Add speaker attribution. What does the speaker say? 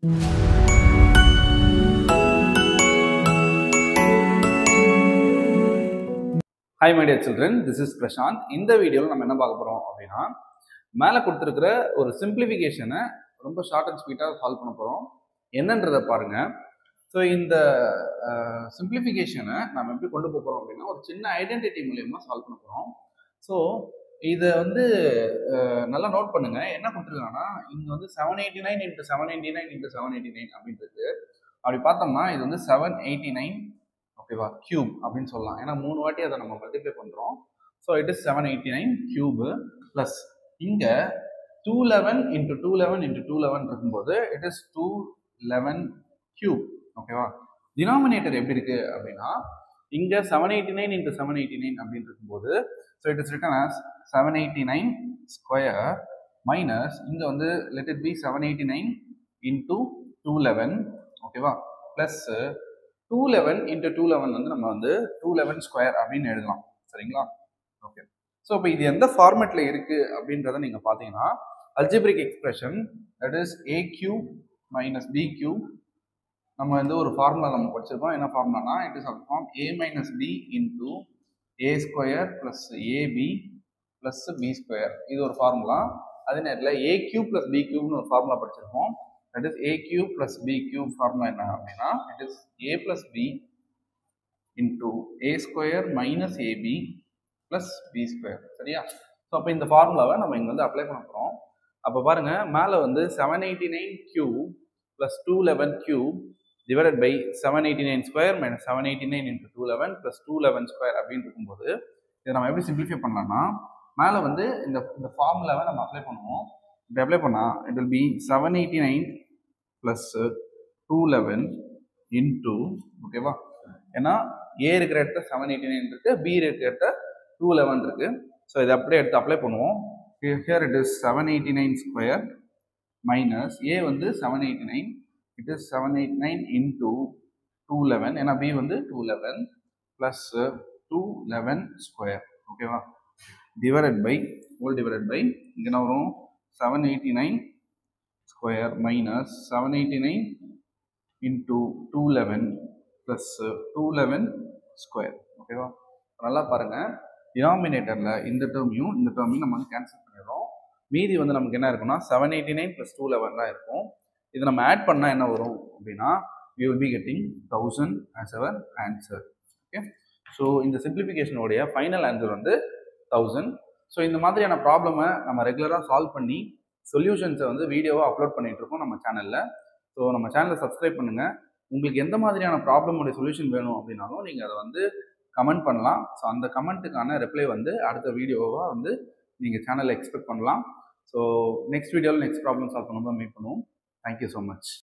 Speaker 1: Hi my dear children, this is Prashant. இந்த வீடியோவில் நம்ம என்ன பார்க்க போகிறோம் அப்படின்னா, மேலே கொடுத்துருக்கிற ஒரு சிம்பிளிஃபிகேஷனை ரொம்ப ஷார்ட் அண்ட் ஸ்வீட்டாக சால்வ் பண்ண போகிறோம். என்னன்றதை பாருங்கள். ஸோ இந்த சிம்பிளிஃபிகேஷனை நம்ம எப்படி கொண்டு போக போகிறோம் அப்படின்னா, ஒரு சின்ன ஐடென்டிட்டி மூலியமாக சால்வ் பண்ண போகிறோம். ஸோ இதை நல்லா நோட் பண்ணுங்கள். என்ன கொடுத்துருக்காங்கன்னா, இங்கே 789 × 799 × 789 அப்படின்றது. அப்படி பார்த்தோம்னா இது 789 ஓகேவா கியூப் அப்படின்னு சொல்லலாம். ஏன்னா 3 வாட்டி அதை நம்ம மல்டிப்ளை பண்ணுறோம். So it is 789 cube plus இங்கே 211 × 211 × 211 இருக்கும்போது இட் இஸ் 211 கியூப். ஓகேவா, டினாமினேட்டர் எப்படி இருக்கு அப்படின்னா, இங்கே 789 × 789 அப்படின்னு இருக்கும்போது so it is written as 789 square minus இங்கே லெட் இட் பி 789 × 211 ஓகேவா ப்ளஸ் 211 × 211 நம்ம 211 ஸ்கொயர் அப்படின்னு எழுதலாம். சரிங்களா? ஓகே. ஸோ இப்போ இது எந்த ஃபார்மேட்டில் இருக்குது அப்படின்றத நீங்கள் பார்த்தீங்கன்னா, algebraic expression that is a cube minus b cube. நம்ம ஒரு ஃபார்முலா நம்ம படிச்சிருக்கோம். என்ன ஃபார்முலானா, it is form a minus b into a square plus ab plus b square. இது ஒரு ஃபார்முலா. அதே நேரத்தில் a cube plus b cubeன்னு ஒரு ஃபார்முலா படிச்சிருக்கோம். that is a cube plus b cube formula என்ன அப்படின்னா, it is a plus b into a square minus ab plus b square. சரியா? So அப்போ இந்த ஃபார்முலாவை நம்ம இங்கே அப்ளை பண்ண போகிறோம். அப்போ பாருங்க, மேலே 789 cube plus 211 cube divided by 789 square minus 789 × 211 plus 211 square அப்படின்னு இருக்கும்போது இதை நம்ம எப்படி சிம்பிளிஃபை பண்ணலாம்னா, மேலே இந்த ஃபார்முலாவை நம்ம அப்ளை பண்ணுவோம். இப்படி அப்ளை பண்ணால் it will be 789 plus 211 into ஓகேவா, ஏன்னா ஏ இருக்கிற இடத்த 789 இருக்கு, பி இருக்கிற இடத்த 211 இருக்கு. ஸோ இதை அப்படியே எடுத்து அப்ளை பண்ணுவோம். Here it is 789 square minus a 789, it is 789 into 211, ஏன்னா பி 211 ப்ளஸ் 211 ஸ்கொயர் ஓகேவா divided by whole divided by இங்கே என்ன வரும் 789 square minus 789 into 211 plus 211 square. ஓகேவா, நல்லா பாருங்க, டினாமினேட்டரில் இந்த டேர்மையும் நம்ம கேன்சல் பண்ணிடுறோம். மீதி நமக்கு என்ன இருக்குன்னா 789 plus 211 தான் இருக்கும். இதை நம்ம ஆட் பண்ணால் என்ன வரும் அப்படின்னா, we will be getting 1000 as our answer. Okay, so இந்த சிம்பிளிஃபிகேஷனுடைய ஃபைனல் ஆன்சர் 1000. ஸோ இந்த மாதிரியான ப்ராப்ளமை நம்ம ரெகுலராக சால்வ் பண்ணி சொல்யூஷன்ஸை வீடியோவாக அப்லோட் பண்ணிட்டு இருக்கோம் நம்ம சேனலில். ஸோ நம்ம சேனலை சப்ஸ்கிரைப் பண்ணுங்கள். உங்களுக்கு எந்த மாதிரியான ப்ராப்ளமுடைய சொல்யூஷன் வேணும் அப்படின்னாலும் நீங்கள் அதை கமெண்ட் பண்ணலாம். ஸோ அந்த கமெண்ட்டுக்கான ரிப்ளை அடுத்த வீடியோவாக நீங்கள் சேனலில் எக்ஸ்பெக்ட் பண்ணலாம். ஸோ நெக்ஸ்ட் வீடியோவில் நெக்ஸ்ட் ப்ராப்ளம் சால்வ் பண்ணும்போது மீட் பண்ணுவோம். Thank you so much.